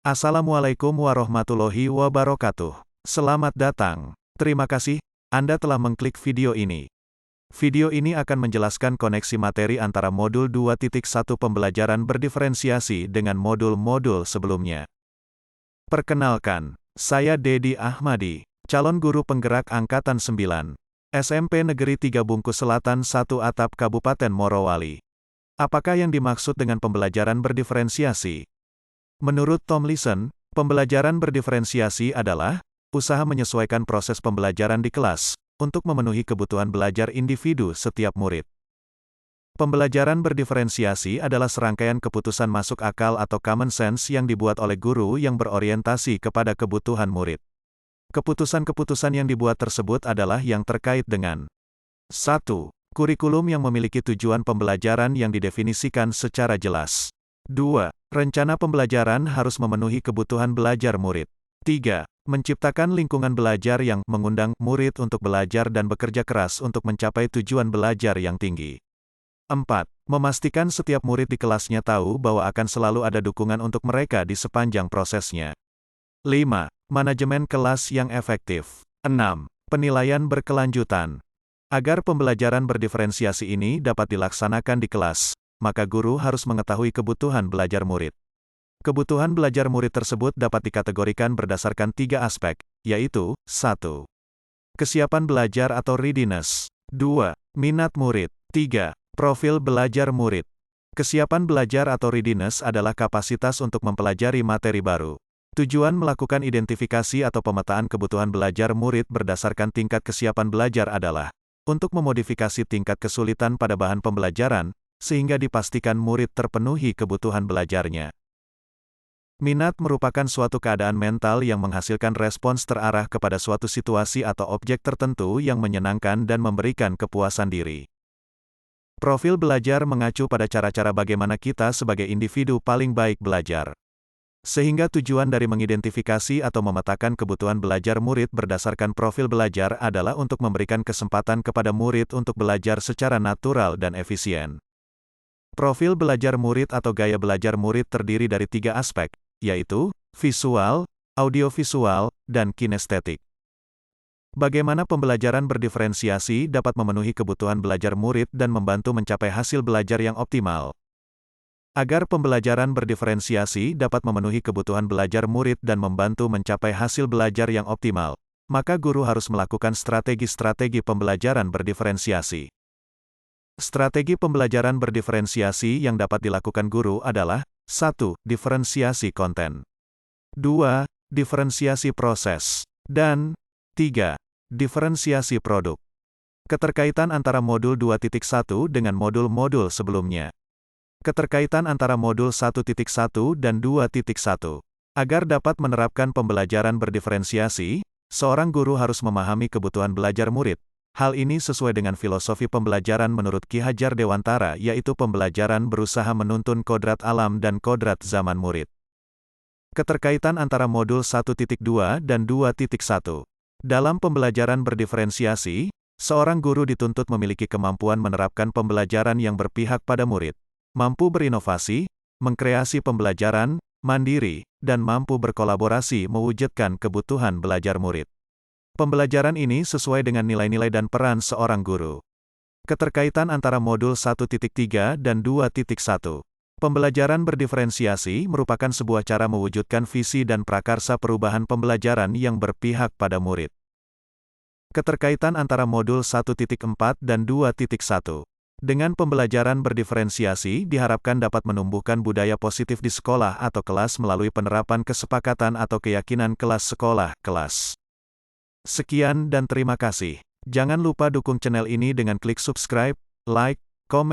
Assalamualaikum warahmatullahi wabarakatuh. Selamat datang. Terima kasih, Anda telah mengklik video ini. Video ini akan menjelaskan koneksi materi antara modul 2.1 pembelajaran berdiferensiasi dengan modul-modul sebelumnya. Perkenalkan, saya Dedi Ahmadi, calon guru penggerak Angkatan 9, SMP Negeri 3 Bungkus Selatan 1 Atap Kabupaten Morowali. Apakah yang dimaksud dengan pembelajaran berdiferensiasi? Menurut Tomlinson, pembelajaran berdiferensiasi adalah usaha menyesuaikan proses pembelajaran di kelas untuk memenuhi kebutuhan belajar individu setiap murid. Pembelajaran berdiferensiasi adalah serangkaian keputusan masuk akal atau common sense yang dibuat oleh guru yang berorientasi kepada kebutuhan murid. Keputusan-keputusan yang dibuat tersebut adalah yang terkait dengan 1. Kurikulum yang memiliki tujuan pembelajaran yang didefinisikan secara jelas. 2. Rencana pembelajaran harus memenuhi kebutuhan belajar murid. 3. Menciptakan lingkungan belajar yang mengundang murid untuk belajar dan bekerja keras untuk mencapai tujuan belajar yang tinggi. 4. Memastikan setiap murid di kelasnya tahu bahwa akan selalu ada dukungan untuk mereka di sepanjang prosesnya. 5. Manajemen kelas yang efektif. 6. Penilaian berkelanjutan. Agar pembelajaran berdiferensiasi ini dapat dilaksanakan di kelas, maka guru harus mengetahui kebutuhan belajar murid. Kebutuhan belajar murid tersebut dapat dikategorikan berdasarkan 3 aspek, yaitu 1. Kesiapan belajar atau readiness. 2. Minat murid. 3. Profil belajar murid. Kesiapan belajar atau readiness adalah kapasitas untuk mempelajari materi baru. Tujuan melakukan identifikasi atau pemetaan kebutuhan belajar murid berdasarkan tingkat kesiapan belajar adalah untuk memodifikasi tingkat kesulitan pada bahan pembelajaran, sehingga dipastikan murid terpenuhi kebutuhan belajarnya. Minat merupakan suatu keadaan mental yang menghasilkan respons terarah kepada suatu situasi atau objek tertentu yang menyenangkan dan memberikan kepuasan diri. Profil belajar mengacu pada cara-cara bagaimana kita sebagai individu paling baik belajar. Sehingga tujuan dari mengidentifikasi atau memetakan kebutuhan belajar murid berdasarkan profil belajar adalah untuk memberikan kesempatan kepada murid untuk belajar secara natural dan efisien. Profil belajar murid atau gaya belajar murid terdiri dari 3 aspek, yaitu visual, audiovisual, dan kinestetik. Bagaimana pembelajaran berdiferensiasi dapat memenuhi kebutuhan belajar murid dan membantu mencapai hasil belajar yang optimal? Agar pembelajaran berdiferensiasi dapat memenuhi kebutuhan belajar murid dan membantu mencapai hasil belajar yang optimal, maka guru harus melakukan strategi-strategi pembelajaran berdiferensiasi. Strategi pembelajaran berdiferensiasi yang dapat dilakukan guru adalah 1. Diferensiasi konten, 2. Diferensiasi proses, dan 3. Diferensiasi produk. Keterkaitan antara modul 2.1 dengan modul-modul sebelumnya. Keterkaitan antara modul 1.1 dan 2.1. Agar dapat menerapkan pembelajaran berdiferensiasi, seorang guru harus memahami kebutuhan belajar murid. Hal ini sesuai dengan filosofi pembelajaran menurut Ki Hajar Dewantara, yaitu pembelajaran berusaha menuntun kodrat alam dan kodrat zaman murid. Keterkaitan antara modul 1.2 dan 2.1. Dalam pembelajaran berdiferensiasi, seorang guru dituntut memiliki kemampuan menerapkan pembelajaran yang berpihak pada murid, mampu berinovasi, mengkreasi pembelajaran, mandiri, dan mampu berkolaborasi mewujudkan kebutuhan belajar murid. Pembelajaran ini sesuai dengan nilai-nilai dan peran seorang guru. Keterkaitan antara modul 1.3 dan 2.1. Pembelajaran berdiferensiasi merupakan sebuah cara mewujudkan visi dan prakarsa perubahan pembelajaran yang berpihak pada murid. Keterkaitan antara modul 1.4 dan 2.1. Dengan pembelajaran berdiferensiasi diharapkan dapat menumbuhkan budaya positif di sekolah atau kelas melalui penerapan kesepakatan atau keyakinan kelas sekolah-kelas. Sekian dan terima kasih. Jangan lupa dukung channel ini dengan klik subscribe, like, komen,